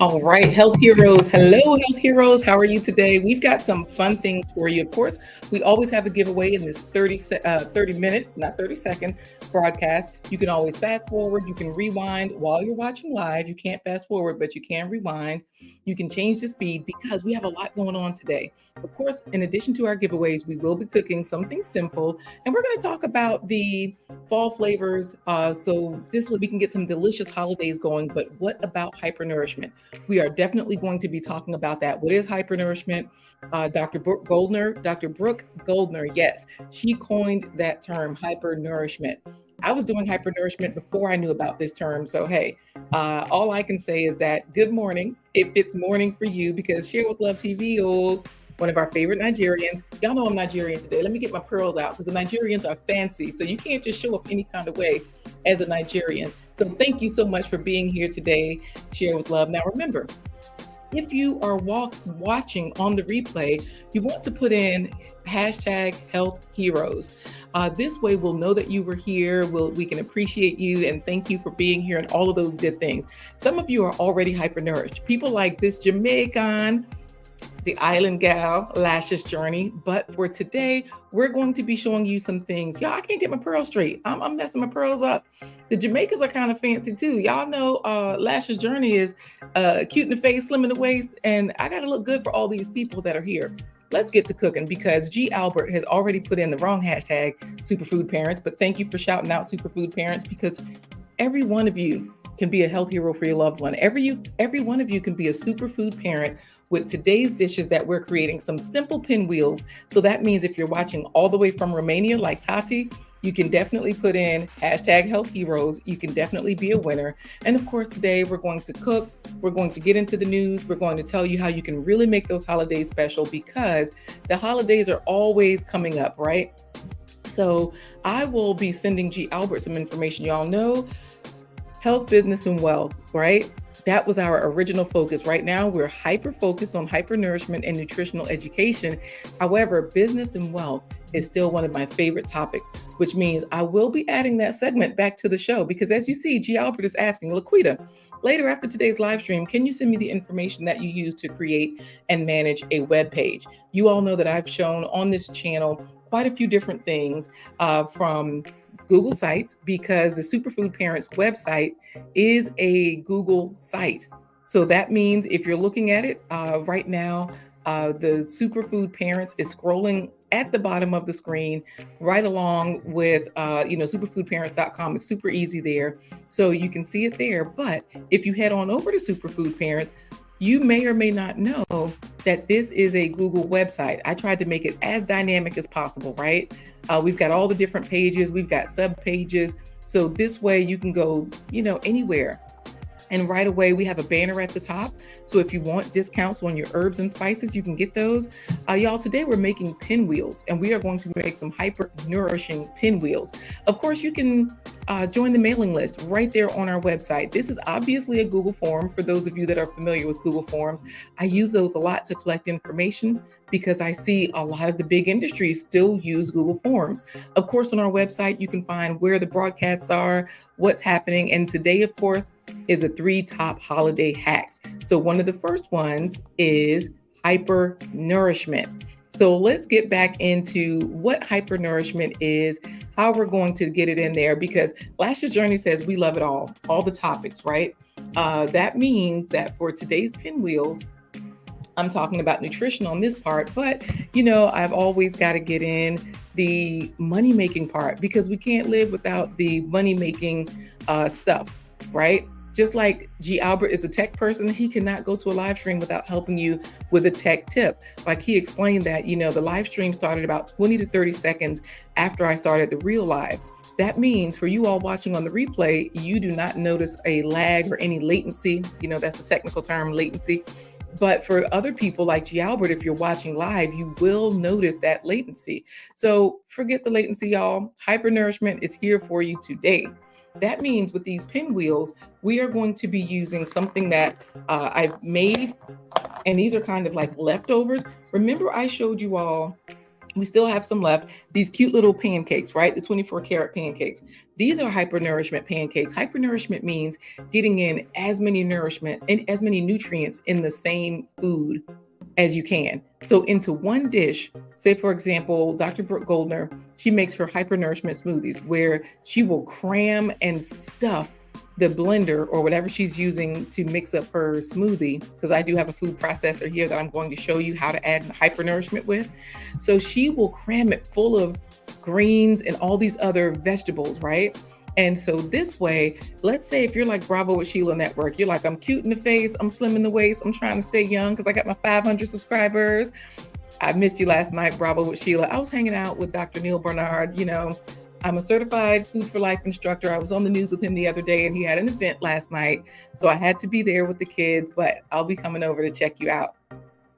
All right, health heroes. Hello, health heroes. How are you today? We've got some fun things for you. Of course, we always have a giveaway in this 30-minute, not 30-second broadcast. You can always fast forward. You can rewind while you're watching live. You can't fast forward, but you can rewind. You can change the speed because we have a lot going on today. Of course, in addition to our giveaways, we will be cooking something simple, and we're going to talk about the fall flavors. So this way we can get some delicious holidays going. But what about hypernourishment? We are definitely going to be talking about that. What is hypernourishment? Dr. Brooke Goldner, yes, she coined that term, hypernourishment. I was doing hypernourishment before I knew about this term. So, hey, all I can say is that good morning, if it's morning for you, because Share with Love TV, one of our favorite Nigerians. Y'all know I'm Nigerian today. Let me get my pearls out because the Nigerians are fancy. So you can't just show up any kind of way as a Nigerian. So thank you so much for being here today, Share with Love. Now remember, if you are watching on the replay, you want to put in hashtag health heroes. This way we'll know that you were here. We can appreciate you and thank you for being here and all of those good things. Some of you are already hypernourished. People like this Jamaican, the island gal, Lashes Journey. But for today, we're going to be showing you some things. Y'all, I can't get my pearls straight. I'm messing my pearls up. The Jamaicans are kind of fancy too. Y'all know Lashes Journey is cute in the face, slim in the waist, and I gotta look good for all these people that are here. Let's get to cooking because G. Albert has already put in the wrong hashtag, Superfood Parents, but thank you for shouting out Superfood Parents because every one of you can be a health hero for your loved one. Every one of you can be a superfood parent with today's dishes that we're creating, some simple pinwheels. So that means if you're watching all the way from Romania, like Tati, you can definitely put in hashtag health heroes. You can definitely be a winner. And of course, today we're going to cook. We're going to get into the news. We're going to tell you how you can really make those holidays special because the holidays are always coming up, right? So I will be sending G. Albert some information. Y'all know health, business, and wealth, right? That was our original focus. Right now, we're hyper-focused on hypernourishment and nutritional education. However, business and wealth is still one of my favorite topics, which means I will be adding that segment back to the show because as you see, G. Albert is asking, LaQuita, later after today's live stream, can you send me the information that you use to create and manage a web page? You all know that I've shown on this channel quite a few different things from Google Sites because the Superfood Parents website is a Google site. So that means if you're looking at it right now, the Superfood Parents is scrolling at the bottom of the screen right along with, superfoodparents.com. It's super easy there. So you can see it there. But if you head on over to Superfood Parents, you may or may not know that this is a Google website. I tried to make it as dynamic as possible, right? We've got all the different pages. We've got sub pages. So this way you can go, anywhere. And right away, we have a banner at the top. So if you want discounts on your herbs and spices, you can get those. Y'all, today we're making pinwheels and we are going to make some hyper nourishing pinwheels. Of course, you can join the mailing list right there on our website. This is obviously a Google form for those of you that are familiar with Google Forms. I use those a lot to collect information because I see a lot of the big industries still use Google Forms. Of course, on our website, you can find where the broadcasts are, what's happening. And today, of course, is the 3 top holiday hacks. So one of the first ones is hypernourishment. So let's get back into what hypernourishment is, how we're going to get it in there, because Lashes Journey says we love it all the topics, right? That means that for today's pinwheels, I'm talking about nutrition on this part, but I've always got to get in the money-making part because we can't live without the money-making stuff, right? Just like G. Albert is a tech person, he cannot go to a live stream without helping you with a tech tip. Like he explained that, the live stream started about 20 to 30 seconds after I started the real live. That means for you all watching on the replay, you do not notice a lag or any latency. That's the technical term, latency. But for other people like G. Albert, if you're watching live, you will notice that latency. So forget the latency, y'all. Hypernourishment is here for you today. That means with these pinwheels, we are going to be using something that I've made, and these are kind of like leftovers. Remember I showed you all We still have some left. These cute little pancakes, right? The 24 karat pancakes. These are hypernourishment pancakes. Hypernourishment means getting in as many nourishment and as many nutrients in the same food as you can. So into one dish, say for example, Dr. Brooke Goldner, she makes her hypernourishment smoothies where she will cram and stuff the blender or whatever she's using to mix up her smoothie, because I do have a food processor here that I'm going to show you how to add hypernourishment with. So she will cram it full of greens and all these other vegetables, right? And so this way, let's say if you're like Bravo with Sheila Network, you're like, I'm cute in the face, I'm slim in the waist, I'm trying to stay young because I got my 500 subscribers. I missed you last night, Bravo with Sheila. I was hanging out with Dr. Neil Bernard. I'm a certified Food for Life instructor. I was on the news with him the other day and he had an event last night. So I had to be there with the kids, but I'll be coming over to check you out.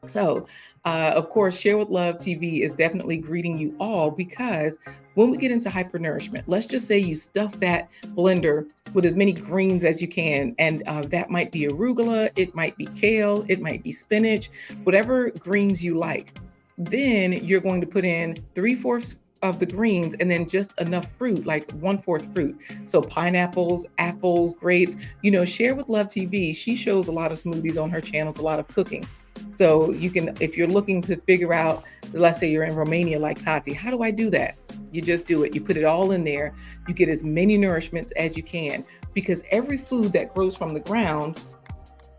So, of course, Share with Love TV is definitely greeting you all, because when we get into hypernourishment, let's just say you stuff that blender with as many greens as you can. And that might be arugula, it might be kale, it might be spinach, whatever greens you like. Then you're going to put in 3/4 of the greens and then just enough fruit, like 1/4 fruit. So pineapples, apples, grapes. Share with Love TV, she shows a lot of smoothies on her channels, a lot of cooking. So you can, if you're looking to figure out, let's say you're in Romania like Tati, how do I do that? You just do it. You put it all in there. You get as many nourishments as you can, because every food that grows from the ground,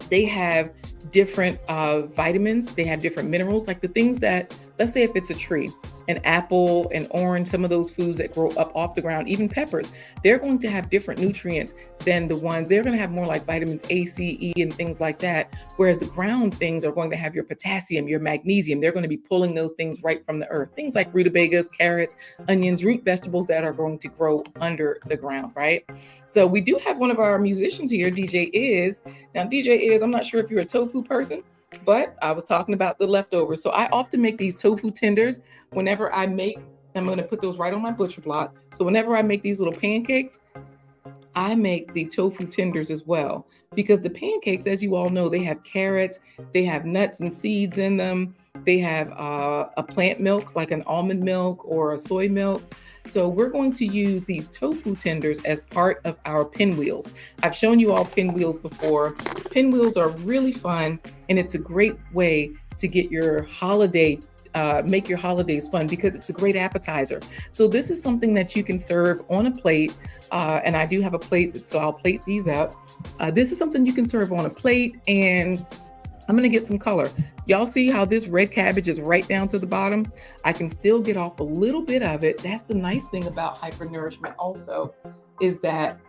they have different vitamins. They have different minerals, like the things that, let's say if it's a tree, an apple, an orange, some of those foods that grow up off the ground, even peppers, they're going to have different nutrients than the ones, they're going to have more like vitamins A, C, E, and things like that. Whereas the ground things are going to have your potassium, your magnesium. They're going to be pulling those things right from the earth. Things like rutabagas, carrots, onions, root vegetables that are going to grow under the ground, right? So we do have one of our musicians here, DJ Is. Now, DJ Is, I'm not sure if you're a tofu person, but I was talking about the leftovers. So I often make these tofu tenders whenever I make, I'm going to put those right on my butcher block. So whenever I make these little pancakes, I make the tofu tenders as well, because the pancakes, as you all know, they have carrots, they have nuts and seeds in them. They have a plant milk, like an almond milk or a soy milk. So we're going to use these tofu tenders as part of our pinwheels. I've shown you all pinwheels before. Pinwheels are really fun, and it's a great way to get your holiday, make your holidays fun, because it's a great appetizer. So this is something that you can serve on a plate, and I do have a plate, so I'll plate these up. This is something you can serve on a plate, and I'm gonna get some color. Y'all see how this red cabbage is right down to the bottom? I can still get off a little bit of it. That's the nice thing about hypernourishment also, is that,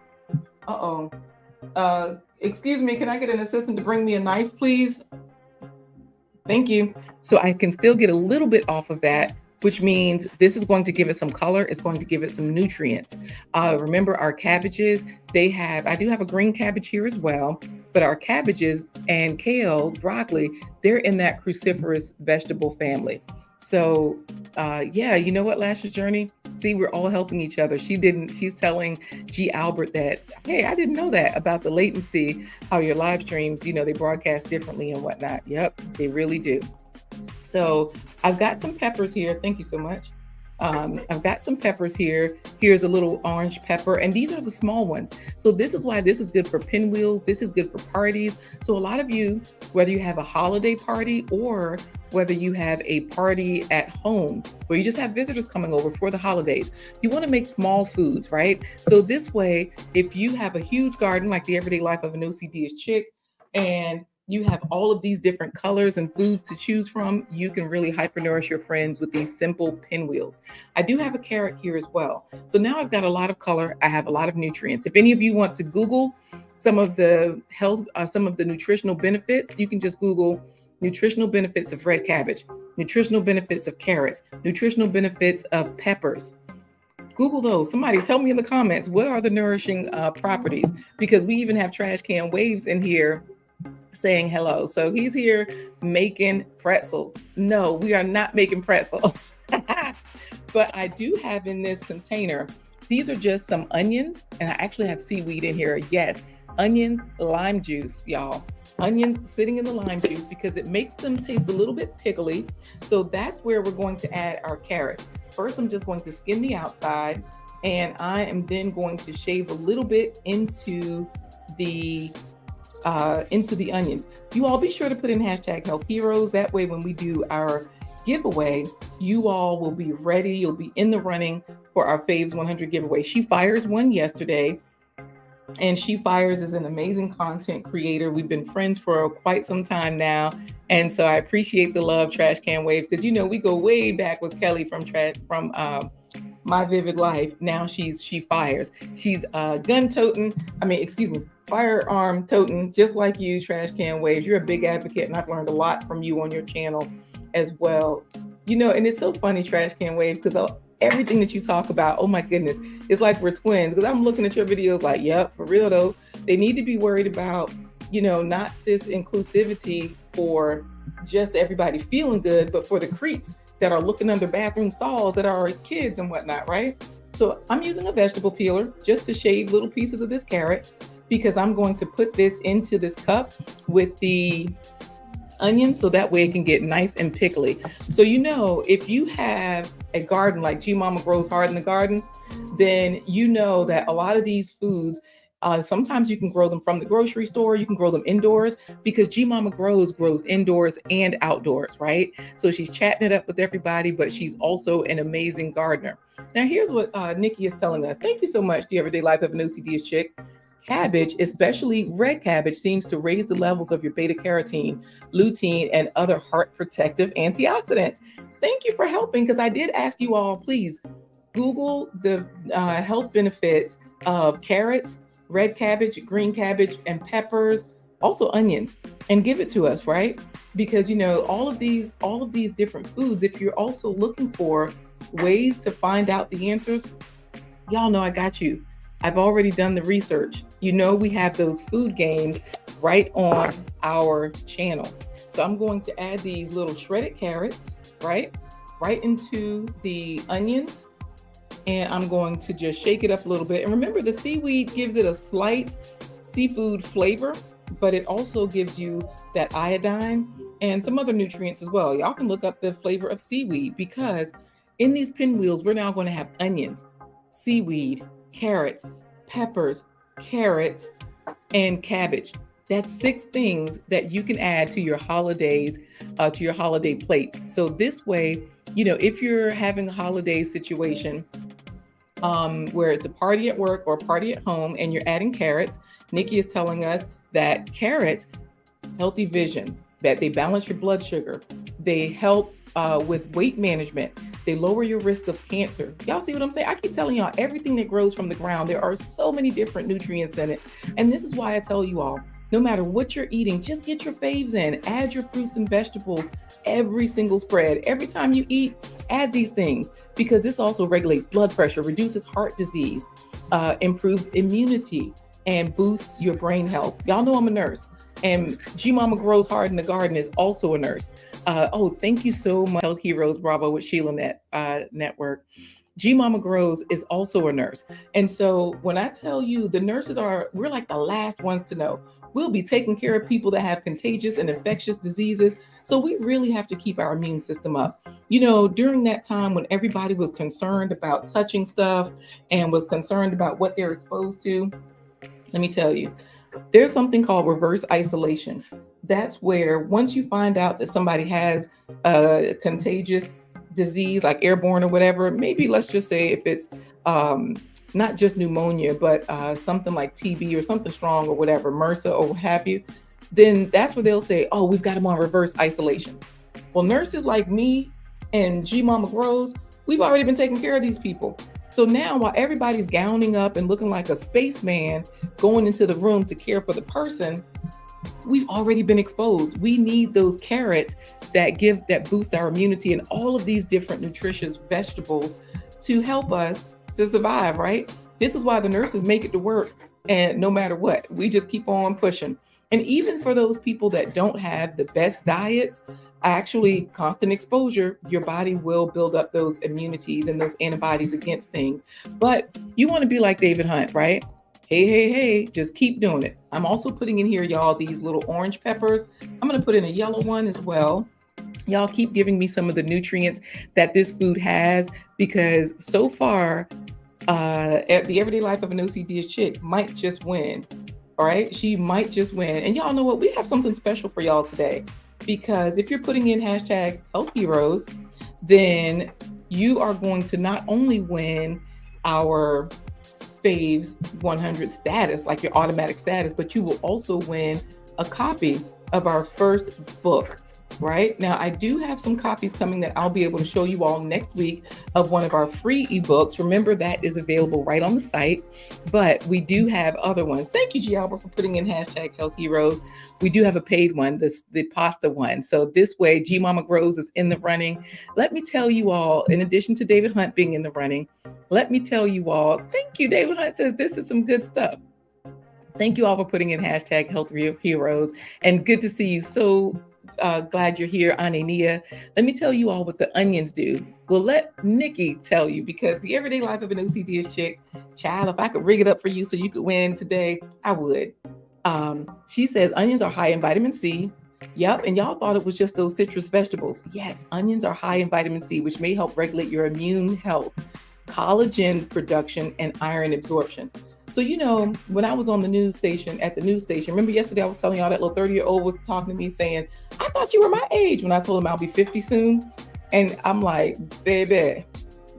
excuse me, can I get an assistant to bring me a knife, please? Thank you. So I can still get a little bit off of that, which means this is going to give it some color. It's going to give it some nutrients. Remember our cabbages, I do have a green cabbage here as well, but our cabbages and kale, broccoli, they're in that cruciferous vegetable family. So yeah, you know what, Lash's Journey? See, we're all helping each other. She's telling G. Albert that, hey, I didn't know that about the latency, how your live streams, they broadcast differently and whatnot. Yep, they really do. So I've got some peppers here. Thank you so much. I've got some peppers here. Here's a little orange pepper, and these are the small ones. So this is why this is good for pinwheels. This is good for parties. So a lot of you, whether you have a holiday party or whether you have a party at home where you just have visitors coming over for the holidays, you want to make small foods, right? So this way, if you have a huge garden like the Everyday Life of an OCD-ish chick, and you have all of these different colors and foods to choose from, you can really hypernourish your friends with these simple pinwheels. I do have a carrot here as well. So now I've got a lot of color. I have a lot of nutrients. If any of you want to Google some of the some of the nutritional benefits, you can just Google nutritional benefits of red cabbage, nutritional benefits of carrots, nutritional benefits of peppers. Google those. Somebody tell me in the comments, what are the nourishing properties? Because we even have Trash Can Waves in here saying hello. So he's here making pretzels. No, we are not making pretzels. But I do have in this container, these are just some onions, and I actually have seaweed in here. Yes, onions, lime juice, y'all. Onions sitting in the lime juice because it makes them taste a little bit pickly. So that's where we're going to add our carrots. First, I'm just going to skin the outside, and I am then going to shave a little bit the into the onions. You all be sure to put in hashtag Health Heroes. That way, when we do our giveaway, you all will be ready. You'll be in the running for our Faves 100 giveaway. She Fires won yesterday, and She Fires is an amazing content creator. We've been friends for quite some time now, and so I appreciate the love, Trash Can Waves, because we go way back with Kelly from My Vivid Life. Now She Fires. She's gun toting. Firearm toting, just like you, Trash Can Waves. You're a big advocate, and I've learned a lot from you on your channel as well. And it's so funny, Trash Can Waves, because everything that you talk about, oh my goodness, it's like we're twins. Because I'm looking at your videos like, yep, for real though. They need to be worried about, not this inclusivity for just everybody feeling good, but for the creeps that are looking under bathroom stalls that are kids and whatnot, right? So I'm using a vegetable peeler just to shave little pieces of this carrot, because I'm going to put this into this cup with the onions so that way it can get nice and pickly. So if you have a garden like G Mama Grows Hard in the Garden, then you know that a lot of these foods, sometimes you can grow them from the grocery store, you can grow them indoors, because G Mama grows indoors and outdoors, right? So she's chatting it up with everybody, but she's also an amazing gardener. Now here's what Nikki is telling us. Thank you so much, the Everyday Life of an OCD chick. Cabbage, especially red cabbage, seems to raise the levels of your beta carotene, lutein, and other heart protective antioxidants. Thank you for helping, because I did ask you all, please Google the health benefits of carrots, red cabbage, green cabbage, and peppers, also onions, and give it to us, right? Because all of these different foods, if you're also looking for ways to find out the answers, y'all know I got you. I've already done the research. We have those food games right on our channel. So I'm going to add these little shredded carrots, right into the onions. And I'm going to just shake it up a little bit. And remember, the seaweed gives it a slight seafood flavor, but it also gives you that iodine and some other nutrients as well. Y'all can look up the flavor of seaweed, because in these pinwheels, we're now going to have onions, seaweed, carrots, peppers, carrots, and cabbage. That's 6 things that you can add to your holidays, to your holiday plates. So this way, if you're having a holiday situation where it's a party at work or a party at home and you're adding carrots, Nikki is telling us that carrots, healthy vision, that they balance your blood sugar, they help with weight management, they lower your risk of cancer. Y'all see what I'm saying? I keep telling y'all, everything that grows from the ground, there are so many different nutrients in it. And this is why I tell you all, no matter what you're eating, just get your faves in. Add your fruits and vegetables every single spread. Every time you eat, add these things, because this also regulates blood pressure, reduces heart disease, improves immunity, and boosts your brain health. Y'all know I'm a nurse, and G Mama Grows Hard in the Garden is also a nurse. Thank you so much, Health Heroes Bravo with Sheila Network. G Mama Grows is also a nurse. And so when I tell you we're like the last ones to know. We'll be taking care of people that have contagious and infectious diseases. So we really have to keep our immune system up. During that time when everybody was concerned about touching stuff and was concerned about what they're exposed to, let me tell you, there's something called reverse isolation. That's where once you find out that somebody has a contagious disease like airborne or whatever, maybe let's just say if it's not just pneumonia, but something like TB or something strong or whatever, MRSA or what have you, then that's where they'll say, oh, we've got them on reverse isolation. Well, nurses like me and G Mama Grows, we've already been taking care of these people. So now while everybody's gowning up and looking like a spaceman going into the room to care for the person, we've already been exposed. We need those carrots that boost our immunity and all of these different nutritious vegetables to help us to survive, right? This is why the nurses make it to work. And no matter what, we just keep on pushing. And even for those people that don't have the best diets, actually constant exposure, your body will build up those immunities and those antibodies against things. But you want to be like David Hunt, right? Hey, just keep doing it. I'm also putting in here, y'all, these little orange peppers. I'm going to put in a yellow one as well. Y'all keep giving me some of the nutrients that this food has, because so far, the everyday life of an OCD chick might just win. All right. She might just win. And y'all know what? We have something special for y'all today, because if you're putting in hashtag health heroes, then you are going to not only win our FAVES 100 status, like your automatic status, but you will also win a copy of our first book. Right now, I do have some copies coming that I'll be able to show you all next week of one of our free ebooks. Remember, that is available right on the site, but we do have other ones. Thank you, G. Albert, for putting in hashtag Health Heroes. We do have a paid one, the pasta one. So this way, G Mama Grows is in the running. Let me tell you all, in addition to David Hunt being in the running, let me tell you all, thank you. David Hunt says this is some good stuff. Thank you all for putting in hashtag Health Heroes, and good to see you. So glad you're here, Anania. Let me tell you all what the onions do. Well, let Nikki tell you, because the everyday life of an OCD chick, child, if I could rig it up for you so you could win today, I would. She says onions are high in vitamin C. Yep, and y'all thought it was just those citrus vegetables. Yes, onions are high in vitamin C, which may help regulate your immune health, collagen production, and iron absorption. So, when I was on the news station, remember yesterday I was telling y'all that little 30-year-old was talking to me saying, I thought you were my age, when I told him I'll be 50 soon. And I'm like, baby,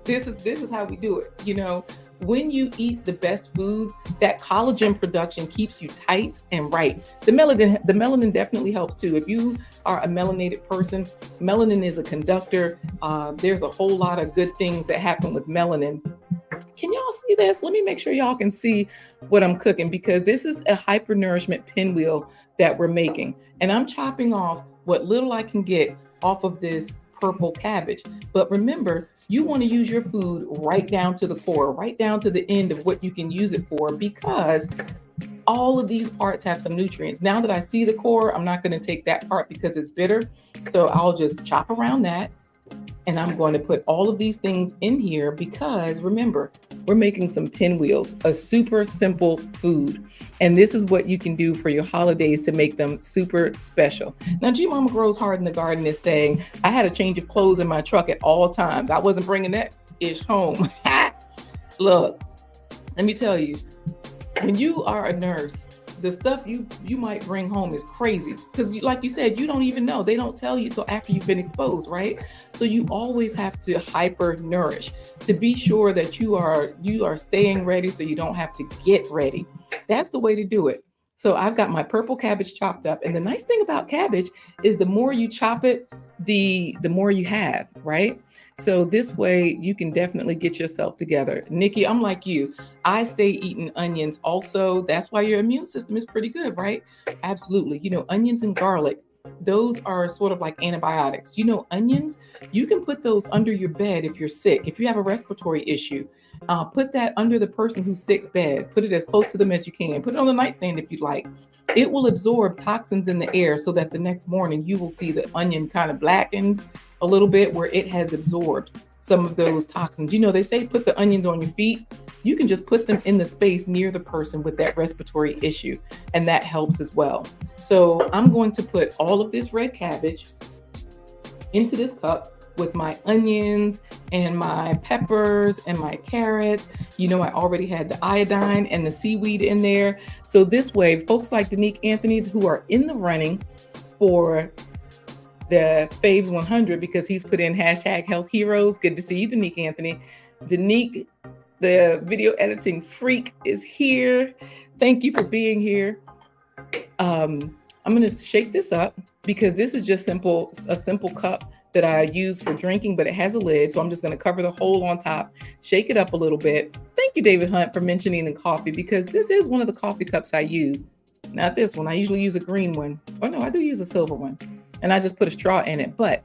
this is how we do it. When you eat the best foods, that collagen production keeps you tight and right. The melanin definitely helps too. If you are a melanated person, melanin is a conductor. There's a whole lot of good things that happen with melanin. Can y'all see this? Let me make sure y'all can see what I'm cooking, because this is a Hypernourishment pinwheel that we're making. And I'm chopping off what little I can get off of this purple cabbage. But remember, you want to use your food right down to the core, right down to the end of what you can use it for, because all of these parts have some nutrients. Now that I see the core, I'm not going to take that part because it's bitter. So I'll just chop around that. And I'm going to put all of these things in here, because remember, we're making some pinwheels, a super simple food. And this is what you can do for your holidays to make them super special. Now, G Mama Grows Hard in the Garden is saying, I had a change of clothes in my truck at all times. I wasn't bringing that ish home. Look, let me tell you, when you are a nurse, the stuff you might bring home is crazy, because like you said, you don't even know. They don't tell you till after you've been exposed, right? So you always have to hyper nourish to be sure that you are staying ready, so you don't have to get ready. That's the way to do it. So I've got my purple cabbage chopped up, and the nice thing about cabbage is the more you chop it, the more you have, right? So this way you can definitely get yourself together. Nikki, I'm like you. I stay eating onions also. That's why your immune system is pretty good, right? Absolutely. Onions and garlic, those are sort of like antibiotics. Onions, you can put those under your bed if you're sick. If you have a respiratory issue, put that under the person who's sick bed. Put it as close to them as you can. Put it on the nightstand if you like. It will absorb toxins in the air, so that the next morning you will see the onion kind of blackened a little bit, where it has absorbed some of those toxins. They say put the onions on your feet. You can just put them in the space near the person with that respiratory issue, and that helps as well. So I'm going to put all of this red cabbage into this cup with my onions and my peppers and my carrots. I already had the iodine and the seaweed in there. So this way, folks like Danique Anthony, who are in the running for the FAVES 100, because he's put in hashtag Health Heroes. Good to see you, Danique Anthony. Danique, the video editing freak, is here. Thank you for being here. I'm going to shake this up, because this is just a simple cup that I use for drinking, but it has a lid. So I'm just going to cover the hole on top, shake it up a little bit. Thank you, David Hunt, for mentioning the coffee, because this is one of the coffee cups I use. Not this one. I usually use a green one. Oh no, I do use a silver one. And I just put a straw in it. But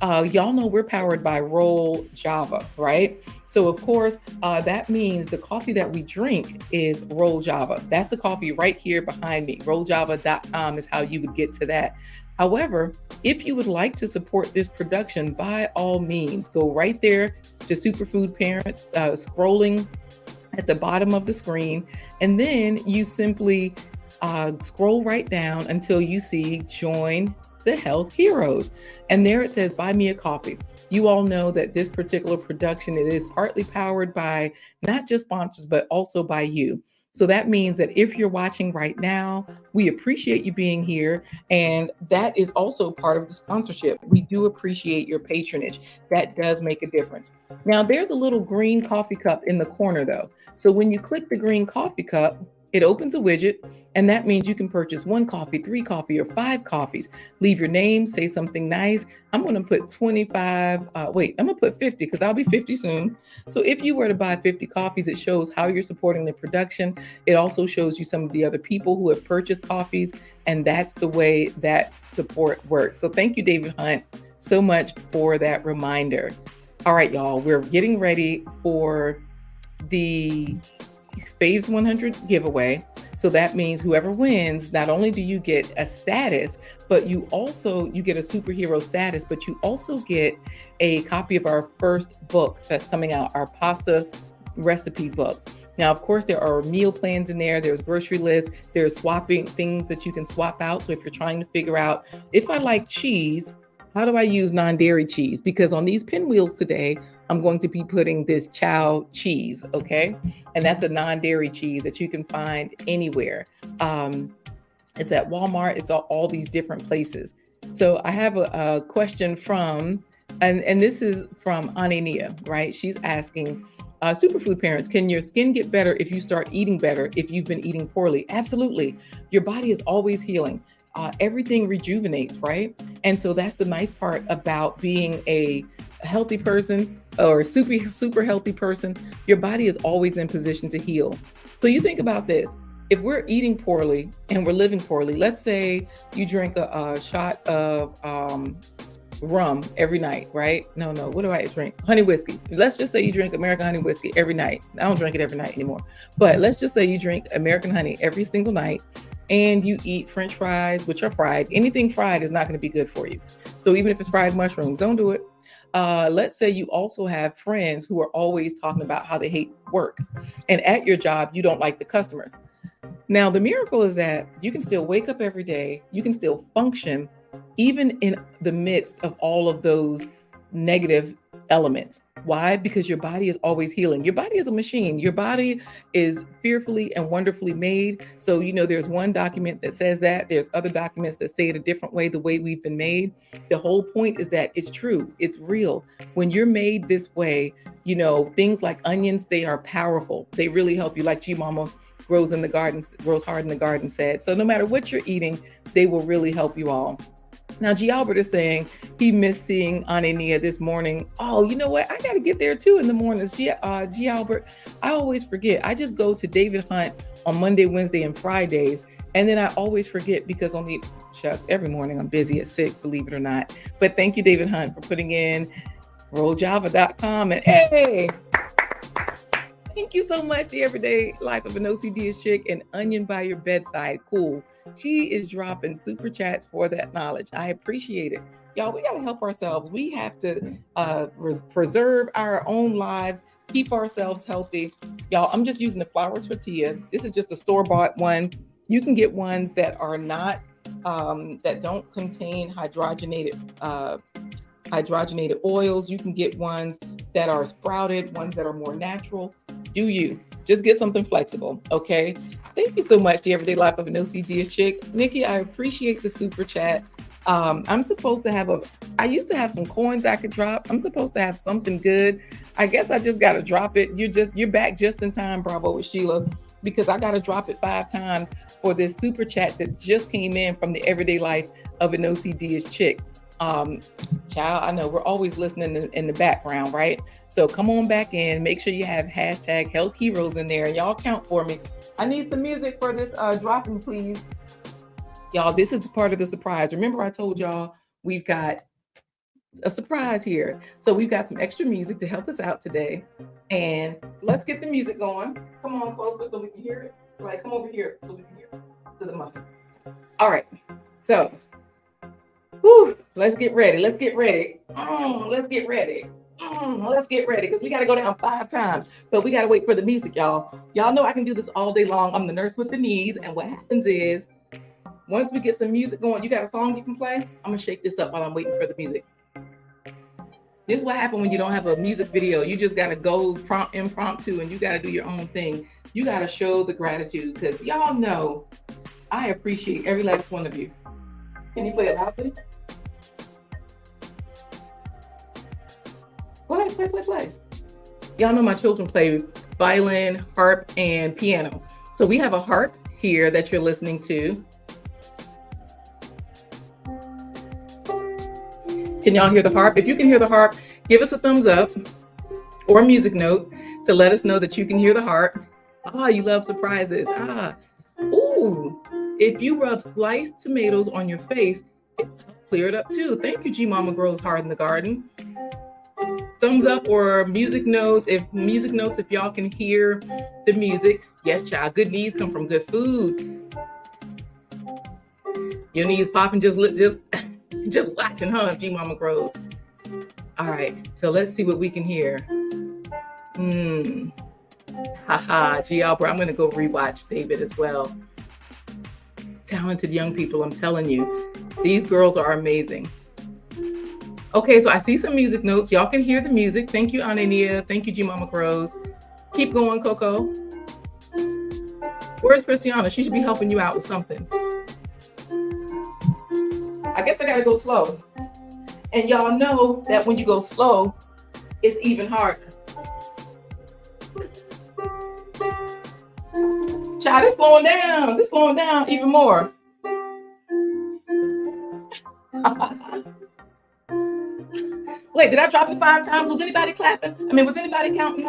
y'all know we're powered by Roll Java, right? So of course, that means the coffee that we drink is Roll Java. That's the coffee right here behind me. RollJava.com is how you would get to that. However, if you would like to support this production, by all means, go right there to SuperFood Parents, scrolling at the bottom of the screen. And then you simply scroll right down until you see join the Health Heroes. And there it says, buy me a coffee. You all know that this particular production, it is partly powered by not just sponsors, but also by you. So that means that if you're watching right now, we appreciate you being here. And that is also part of the sponsorship. We do appreciate your patronage. That does make a difference. Now, there's a little green coffee cup in the corner, though. So when you click the green coffee cup, it opens a widget, and that means you can purchase 1 coffee, 3 coffee, or 5 coffees. Leave your name, say something nice. I'm going to put 25. I'm going to put 50 because I'll be 50 soon. So if you were to buy 50 coffees, it shows how you're supporting the production. It also shows you some of the other people who have purchased coffees, and that's the way that support works. So thank you, David Hunt, so much for that reminder. All right, y'all, we're getting ready for the FAVES 100 giveaway. So that means whoever wins, not only do you get a status, but you get a superhero status, but you also get a copy of our first book that's coming out, our pasta recipe book. Now, of course, there are meal plans in there. There's grocery lists. There's swapping things that you can swap out. So if you're trying to figure out, if I like cheese, how do I use non-dairy cheese? Because on these pinwheels today, I'm going to be putting this chow cheese, okay? And that's a non-dairy cheese that you can find anywhere. It's at Walmart. It's all these different places. So I have a question from, and this is from Anania, right? She's asking, SuperFood Parents, can your skin get better if you start eating better if you've been eating poorly? Absolutely. Your body is always healing. Everything rejuvenates, right? And so that's the nice part about being a healthy person or super healthy person. Your body is always in position to heal. So you think about this. If we're eating poorly and we're living poorly, let's say you drink a shot of rum every night, right? No, what do I drink? Honey whiskey. Let's just say you drink American honey whiskey every night. I don't drink it every night anymore. But let's just say you drink American honey every single night, and you eat French fries, which are fried. Anything fried is not going to be good for you. So even if it's fried mushrooms, don't do it. Let's say you also have friends who are always talking about how they hate work. And at your job, you don't like the customers. Now, the miracle is that you can still wake up every day. You can still function, even in the midst of all of those negative elements. Why? Because your body is always healing. Your body is a machine. Your body is fearfully and wonderfully made. So, there's one document that says that. There's other documents that say it a different way, the way we've been made. The whole point is that it's true. It's real. When you're made this way, things like onions, they are powerful. They really help you. Like G Mama grows hard in the garden said. So no matter what you're eating, they will really help you all. Now, G. Albert is saying he missed seeing Anania this morning. Oh, you know what? I got to get there too in the mornings. G. Albert, I always forget. I just go to David Hunt on Monday, Wednesday, and Fridays. And then I always forget because every morning I'm busy at 6, believe it or not. But thank you, David Hunt, for putting in rolljava.com. And hey, thank you so much. The Everyday Life of an OCD Chick and Onion by Your Bedside. Cool. She is dropping super chats for that knowledge. I appreciate it. Y'all, we got to help ourselves. We have to preserve our own lives, keep ourselves healthy. Y'all, I'm just using the flour tortilla. This is just a store-bought one. You can get ones that are not, that don't contain hydrogenated oils. You can get ones that are sprouted, ones that are more natural. Do you. Just get something flexible, okay? Thank you so much, The Everyday Life of an OCD Chick. Nikki, I appreciate the super chat. I'm supposed to I used to have some coins I could drop. I'm supposed to have something good. I guess I just got to drop it. You're back just in time, bravo, with Sheila, because I got to drop it 5 times for this super chat that just came in from The Everyday Life of an OCD Chick. Child, I know we're always listening in the background, right? So come on back in, make sure you have hashtag Health Heroes in there, and y'all count for me. I need some music for this dropping, please. Y'all, this is part of the surprise. Remember I told y'all we've got a surprise here. So we've got some extra music to help us out today. And let's get the music going. Come on closer so we can hear it. Like, come over here so we can hear it to the muffin. All right. So let's get ready. Let's get ready. Let's get ready. Let's get ready because we got to go down 5 times, but we got to wait for the music, y'all. Y'all know I can do this all day long. I'm the nurse with the knees. And what happens is once we get some music going, you got a song you can play? I'm going to shake this up while I'm waiting for the music. This is what happens when you don't have a music video. You just got to go impromptu and you got to do your own thing. You got to show the gratitude because y'all know I appreciate every last one of you. Can you play it loudly? Go ahead, play. Y'all know my children play violin, harp, and piano. So we have a harp here that you're listening to. Can y'all hear the harp? If you can hear the harp, give us a thumbs up or a music note to let us know that you can hear the harp. You love surprises. Ooh, if you rub sliced tomatoes on your face, it clear it up too. Thank you, G Mama Grows Hard in the Garden. Thumbs up or music notes. If y'all can hear the music. Yes, child. Good knees come from good food. Your knees popping just watching, huh? G Mama Grows. All right. So let's see what we can hear. G Albert. I'm gonna go rewatch David as well. Talented young people. I'm telling you, these girls are amazing. Okay, so I see some music notes. Y'all can hear the music. Thank you, Anania. Thank you, G Mama Grows. Keep going, Coco. Where's Christiana? She should be helping you out with something. I guess I gotta go slow. And y'all know that when you go slow, it's even harder. Child, it's slowing down. It's slowing down even more. Wait, did I drop it 5 times? Was anybody clapping? Was anybody counting?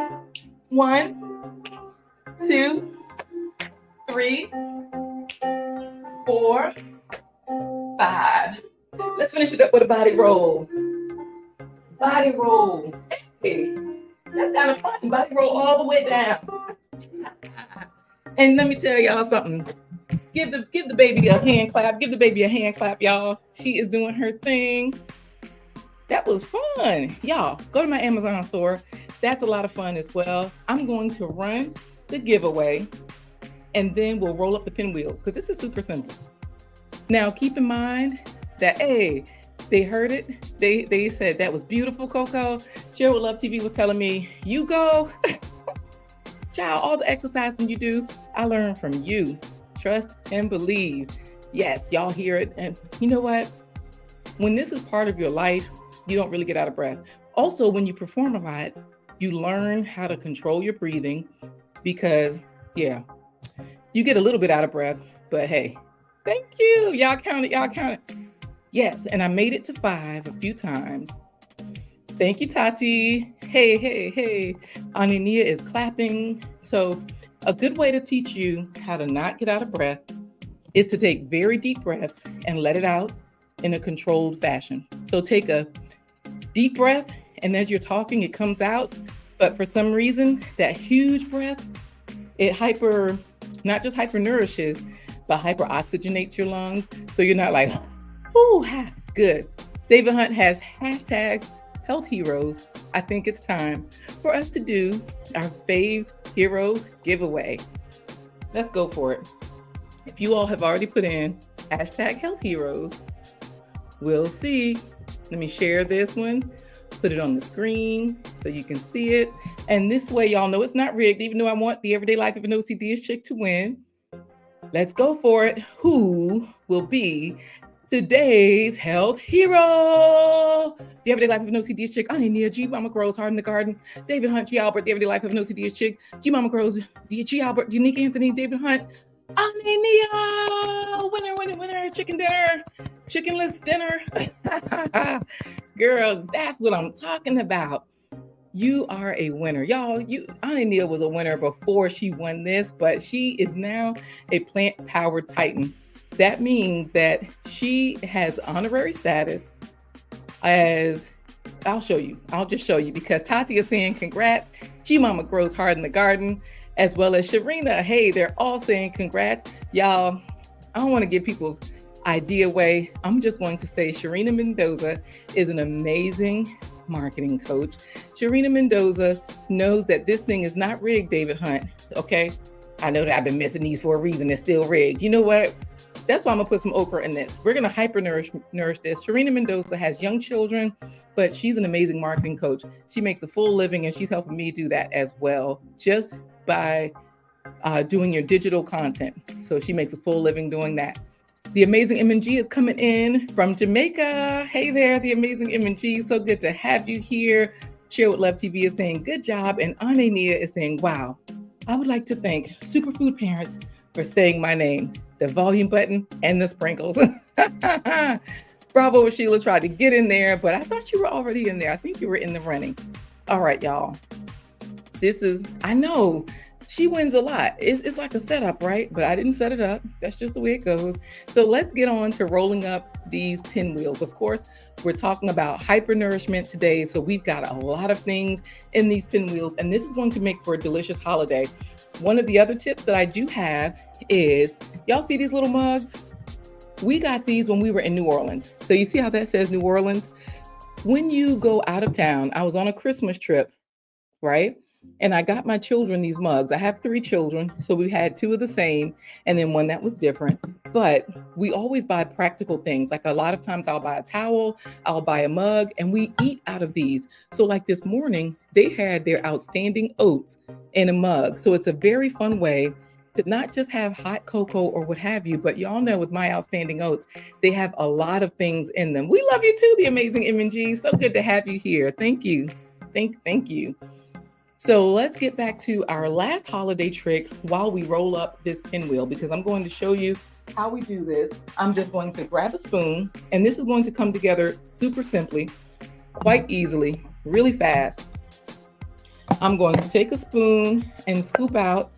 1, 2, 3, 4, 5. Let's finish it up with a body roll. Body roll. Hey, that's kind of fun. Body roll all the way down. And let me tell y'all something. Give the baby a hand clap. Give the baby a hand clap, y'all. She is doing her thing. That was fun. Y'all, go to my Amazon store. That's a lot of fun as well. I'm going to run the giveaway and then we'll roll up the pinwheels because this is super simple. Now, keep in mind that, hey, they heard it. They said that was beautiful, Coco. Share with Love TV was telling me, you go. Child, all the exercising you do, I learned from you. Trust and believe. Yes, y'all hear it. And you know what? When this is part of your life, you don't really get out of breath. Also, when you perform a lot, you learn how to control your breathing because, yeah, you get a little bit out of breath, but hey, thank you. Y'all count it. Yes, and I made it to 5 a few times. Thank you, Tati. Hey. Anania is clapping. So a good way to teach you how to not get out of breath is to take very deep breaths and let it out in a controlled fashion. So take a deep breath, and as you're talking, it comes out. But for some reason, that huge breath, it not just hypernourishes, but hyperoxygenates your lungs. So you're not like, ooh, good. David Hunt has #HealthHeroes. I think it's time for us to do our FAVES Hero giveaway. Let's go for it. If you all have already put in #HealthHeroes, we'll see. Let me share this one, put it on the screen so you can see it. And this way, y'all know it's not rigged, even though I want the Everyday Life of an OCDist chick to win. Let's go for it. Who will be today's health hero? The Everyday Life of an OCDist chick, Anania, G Mama Grows Hard in the Garden, David Hunt, G Albert, The Everyday Life of an OCDist chick, G Mama Grows, G Albert, Unique Anthony, David Hunt, Anania, winner, chicken dinner, chickenless dinner. Girl, that's what I'm talking about. You are a winner. Y'all, Anania was a winner before she won this, but she is now a plant-powered titan. That means that she has honorary status as, I'll just show you because Tati is saying congrats. G Mama Grows Hard in the Garden, as well as Sharina. Hey, they're all saying congrats. Y'all, I don't want to give people's idea way. I'm just going to say Sharina Mendoza is an amazing marketing coach. Sharina Mendoza knows that this thing is not rigged, David Hunt. Okay. I know that I've been missing these for a reason. It's still rigged. You know what? That's why I'm gonna put some okra in this. We're gonna nourish this. Sharina Mendoza has young children, but she's an amazing marketing coach. She makes a full living, and she's helping me do that as well, just by doing your digital content. So she makes a full living doing that. The amazing M&G is coming in from Jamaica. Hey there, the amazing M&G. So good to have you here. Share with Love TV is saying good job, and Ane Nia is saying wow. I would like to thank SuperFood Parents for saying my name, the volume button, and the sprinkles. Bravo, Sheila tried to get in there, but I thought you were already in there. I think you were in the running. All right, y'all. I know she wins a lot. It's like a setup, right? But I didn't set it up. That's just the way it goes. So let's get on to rolling up these pinwheels. Of course, we're talking about hypernourishment today. So we've got a lot of things in these pinwheels, and this is going to make for a delicious holiday. One of the other tips that I do have is, y'all see these little mugs? We got these when we were in New Orleans. So you see how that says New Orleans? When you go out of town, I was on a Christmas trip, right? And I got my children these mugs. I have 3 children, so we had 2 of the same, and then one that was different. But we always buy practical things. Like a lot of times I'll buy a towel, I'll buy a mug, and we eat out of these. So like this morning, they had their outstanding oats in a mug. So it's a very fun way to not just have hot cocoa or what have you, but y'all know with my outstanding oats, they have a lot of things in them. We love you too, the amazing M&G. So good to have you here. Thank you. Thank you. So let's get back to our last holiday trick while we roll up this pinwheel, because I'm going to show you how we do this. I'm just going to grab a spoon, and this is going to come together super simply, quite easily, really fast. I'm going to take a spoon and scoop out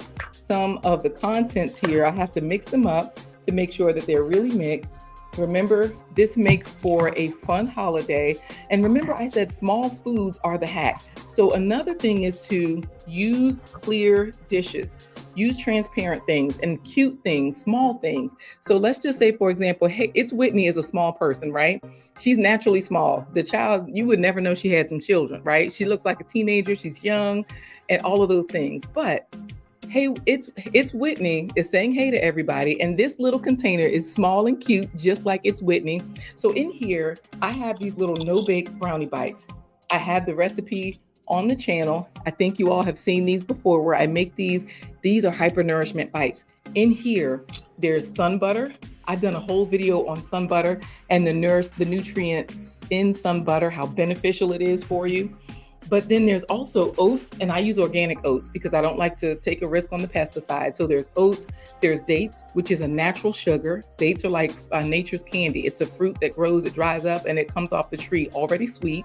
some of the contents here. I have to mix them up to make sure that they're really mixed. Remember, this makes for a fun holiday. And remember, I said small foods are the hack. So another thing is to use clear dishes, use transparent things and cute things, small things. So let's just say, for example, hey, it's Whitney is a small person, right? She's naturally small. The child, you would never know she had some children, right? She looks like a teenager, she's young, and all of those things. But hey, it's Whitney is saying hey to everybody. And this little container is small and cute, just like it's Whitney. So in here, I have these little no-bake brownie bites. I have the recipe on the channel. I think you all have seen these before where I make these. These are hypernourishment bites. In here, there's sun butter. I've done a whole video on sun butter and the nutrients in sun butter, how beneficial it is for you. But then there's also oats, and I use organic oats because I don't like to take a risk on the pesticide. So there's oats, there's dates, which is a natural sugar. Dates are like nature's candy. It's a fruit that grows, it dries up, and it comes off the tree already sweet.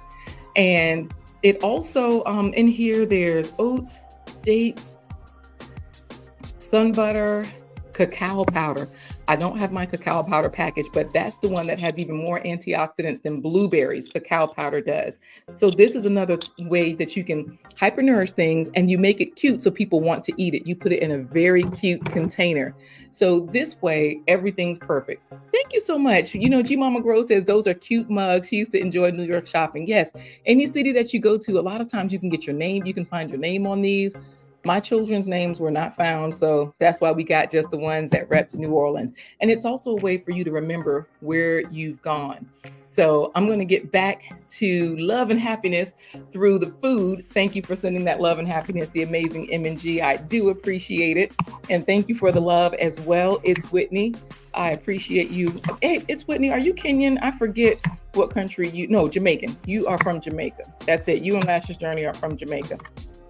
And it also, in here, there's oats, dates, sun butter, cacao powder. I don't have my cacao powder package, but that's the one that has even more antioxidants than blueberries. Cacao powder does. So this is another way that you can hypernourish things, and you make it cute so people want to eat it. You put it in a very cute container. So this way, everything's perfect. Thank you so much. You know, G Mama Grow says those are cute mugs. She used to enjoy New York shopping. Yes, any city that you go to, a lot of times you can get your name. You can find your name on these. My children's names were not found, so that's why we got just the ones that rep to New Orleans. And it's also a way for you to remember where you've gone. So I'm going to get back to love and happiness through the food. Thank you for sending that love and happiness, the amazing M&G. I do appreciate it. And thank you for the love as well. It's Whitney. I appreciate you. Hey, it's Whitney. Are you Kenyan? I forget what country Jamaican. You are from Jamaica. That's it. You and Master's Journey are from Jamaica.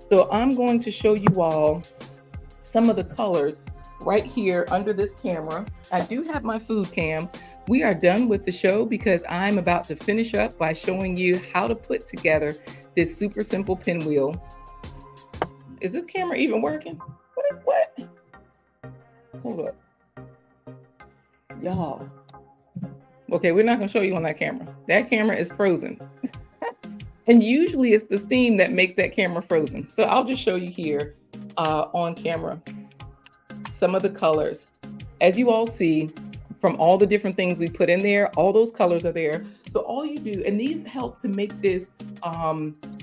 So I'm going to show you all some of the colors right here under this camera. I do have my food cam. We are done with the show because I'm about to finish up by showing you how to put together this super simple pinwheel. Is this camera even working? What? Hold up. Y'all. Okay, we're not gonna show you on that camera. That camera is frozen. And usually it's the steam that makes that camera frozen. So I'll just show you here on camera some of the colors. As you all see, from all the different things we put in there. All those colors are there. So all you do, and these help to make this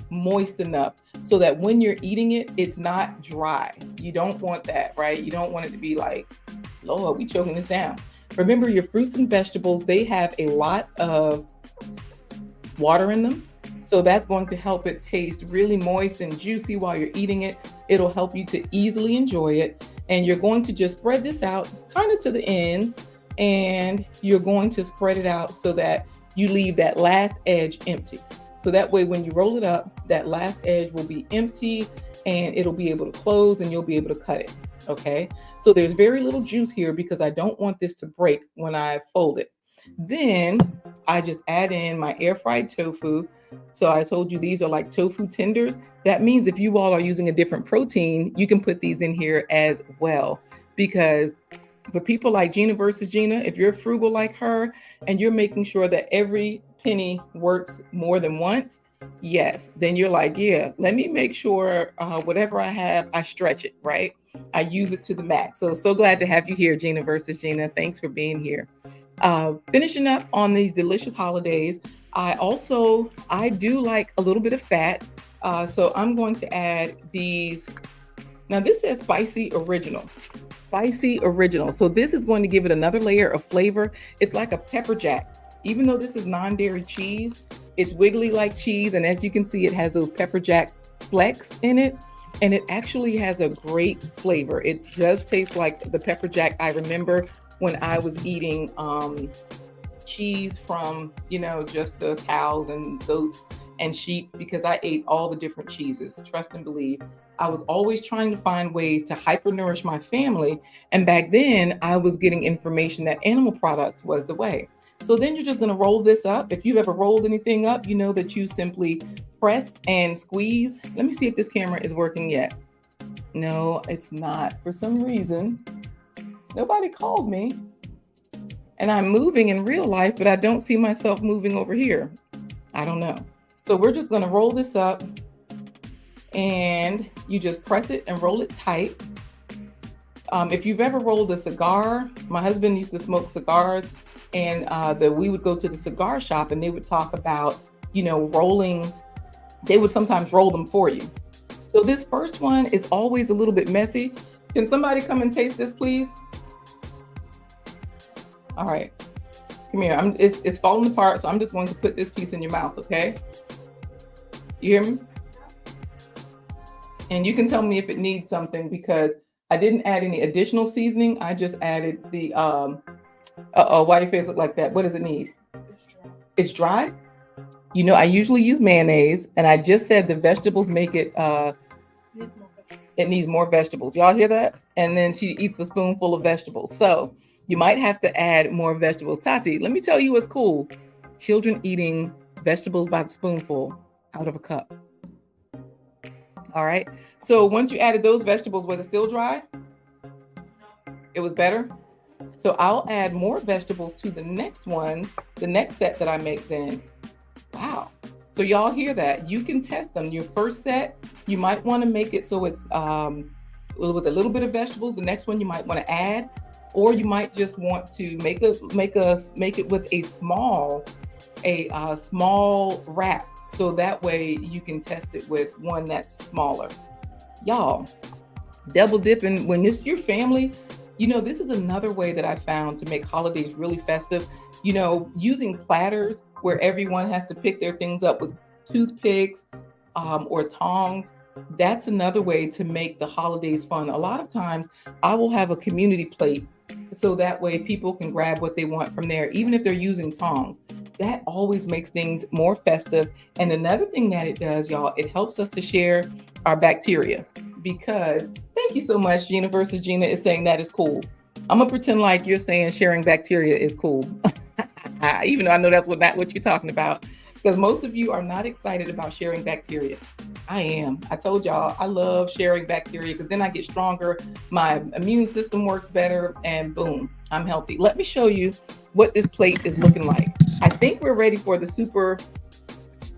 moist enough so that when you're eating it, it's not dry. You don't want that, right? You don't want it to be like, Lord, we choking this down. Remember, your fruits and vegetables, they have a lot of water in them. So that's going to help it taste really moist and juicy while you're eating it. It'll help you to easily enjoy it. And you're going to just spread this out kind of to the ends, and you're going to spread it out so that you leave that last edge empty. So that way, when you roll it up, that last edge will be empty and it'll be able to close and you'll be able to cut it. Okay. So there's very little juice here because I don't want this to break when I fold it. Then I just add in my air fried tofu. So I told you these are like tofu tenders. That means if you all are using a different protein, you can put these in here as well. Because for people like Gina versus Gina, if you're frugal like her and you're making sure that every penny works more than once, yes, then you're like, yeah, let me make sure whatever I have, I stretch it, right? I use it to the max. So glad to have you here, Gina versus Gina. Thanks for being here. Finishing up on these delicious holidays, I do like a little bit of fat. So I'm going to add these. Now this says spicy original. Spicy original. So this is going to give it another layer of flavor. It's like a pepper jack. Even though this is non-dairy cheese, it's wiggly like cheese. And as you can see, it has those pepper jack flecks in it. And it actually has a great flavor. It just tastes like the pepper jack I remember when I was eating cheese from, just the cows and goats and sheep, because I ate all the different cheeses. Trust and believe. I was always trying to find ways to hypernourish my family. And back then I was getting information that animal products was the way. So then you're just going to roll this up. If you've ever rolled anything up, you know that you simply press and squeeze. Let me see if this camera is working yet. No, it's not. For some reason, nobody called me. And I'm moving in real life, but I don't see myself moving over here. I don't know. So we're just going to roll this up, and you just press it and roll it tight. If you've ever rolled a cigar, my husband used to smoke cigars, and we would go to the cigar shop and they would talk about, rolling. They would sometimes roll them for you. So this first one is always a little bit messy. Can somebody come and taste this, please? All right, come here. It's falling apart, so I'm just going to put this piece in your mouth, okay? You hear me? And you can tell me if it needs something, because I didn't add any additional seasoning. I just added the, why your face look like that? What does it need? It's dry? I usually use mayonnaise, and I just said the vegetables make it, it needs more vegetables. Y'all hear that? And then she eats a spoonful of vegetables. So you might have to add more vegetables. Tati, let me tell you what's cool. Children eating vegetables by the spoonful out of a cup. All right. So once you added those vegetables, was it still dry? It was better. So I'll add more vegetables to the next ones, the next set that I make then. Wow. So y'all hear that? You can test them. Your first set, you might want to make it so it's with a little bit of vegetables. The next one you might want to add, or you might just want to make it with a small wrap. So that way you can test it with one that's smaller. Y'all, double dipping when it's your family, this is another way that I found to make holidays really festive. Using platters where everyone has to pick their things up with toothpicks or tongs. That's another way to make the holidays fun. A lot of times I will have a community plate, so that way people can grab what they want from there, even if they're using tongs. That always makes things more festive. And another thing that it does, y'all, it helps us to share our bacteria, because thank you so much. Gina versus Gina is saying that is cool. I'm gonna pretend like you're saying sharing bacteria is cool. Even though I know that's not what you're talking about, because most of you are not excited about sharing bacteria. I am. I told y'all I love sharing bacteria, because then I get stronger, my immune system works better, and boom, I'm healthy. Let me show you what this plate is looking like. I think we're ready for the super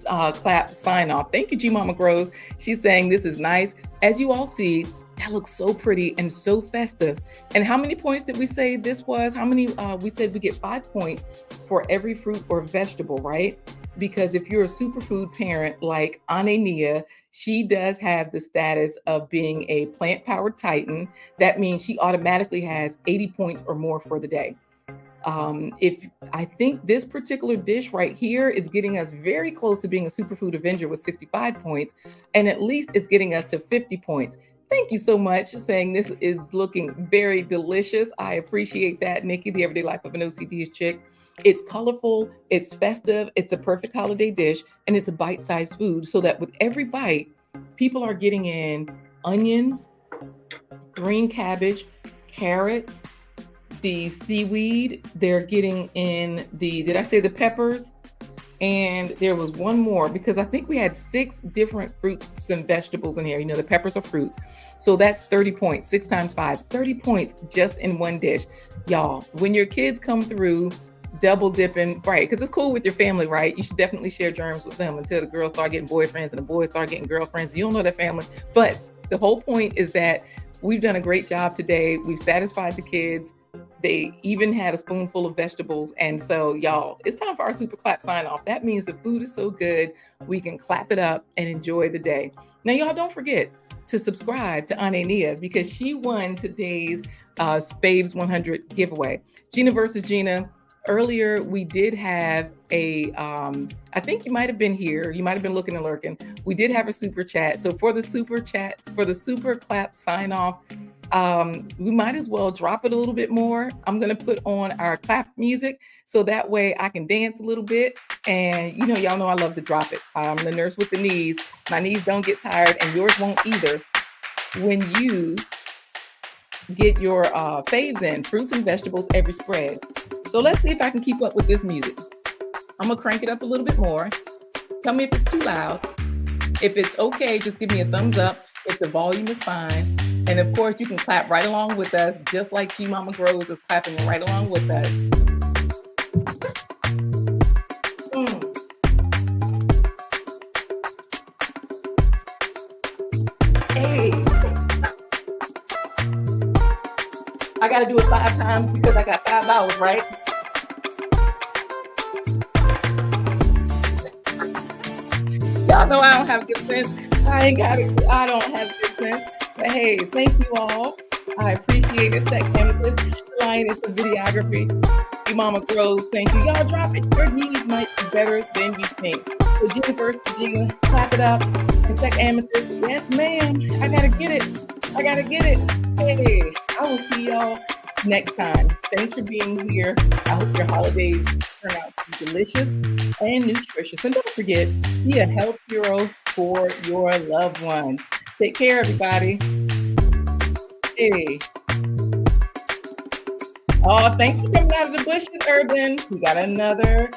clap sign off. Thank you, G Mama Grows. She's saying this is nice. As you all see, That looks so pretty and so festive. And how many points did we say this was? How many? We said we get 5 points for every fruit or vegetable, right? Because if you're a superfood parent like Anania, she does have the status of being a plant-powered titan. That means she automatically has 80 points or more for the day. If I think this particular dish right here is getting us very close to being a superfood avenger with 65 points, and at least it's getting us to 50 points. Thank you so much for saying this is looking very delicious. I appreciate that, Nikki, the everyday life of an OCD chick. It's colorful, it's festive, it's a perfect holiday dish, and it's a bite-sized food so that with every bite, people are getting in onions, green cabbage, carrots, the seaweed, they're getting in did I say the peppers? And there was one more because I think we had 6 different fruits and vegetables in here. You know, the peppers are fruits. So that's 30 points, 6 times 5, 30 points just in one dish. Y'all, when your kids come through double dipping, right? Because it's cool with your family, right? You should definitely share germs with them until the girls start getting boyfriends and the boys start getting girlfriends. You don't know that family. But the whole point is that we've done a great job today. We've satisfied the kids. They even had a spoonful of vegetables. And so, y'all, it's time for our super clap sign off. That means the food is so good, we can clap it up and enjoy the day. Now, y'all, don't forget to subscribe to Anania because she won today's FAVES 100 giveaway. Gina versus Gina. Earlier, we did have I think you might have been here. You might have been looking and lurking. We did have a super chat. So for the super chat, for the super clap sign off, we might as well drop it a little bit more. I'm going to put on our clap music so that way I can dance a little bit. And y'all know I love to drop it. I'm the nurse with the knees. My knees don't get tired and yours won't either when you get your faves in, fruits and vegetables every spread. So let's see if I can keep up with this music. I'm going to crank it up a little bit more. Tell me if it's too loud. If it's okay, just give me a thumbs up. If the volume is fine. And of course, you can clap right along with us, just like G Mama Grows is clapping right along with us. Hey. I got to do it 5 times because I got $5, right? Y'all know I don't have good sense. I don't have good sense. But hey, thank you all. I appreciate it. Sec Amethyst, Lion, it's a videography. Your Mama Grows, thank you. Y'all drop it. Your knees might be better than you think. So Gina versus Gina, clap it up. And Sec Amethyst, yes ma'am. I gotta get it. Hey, I will see y'all next time. Thanks for being here. I hope your holidays turn out to be delicious and nutritious. And don't forget, be a health hero for your loved one. Take care, everybody. Hey. Oh, thanks for coming out of the bushes, Urban. We got another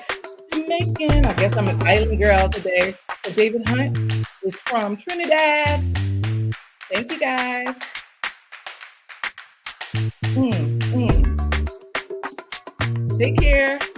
Jamaican. I guess I'm an island girl today. So David Hunt is from Trinidad. Thank you, guys. Take care.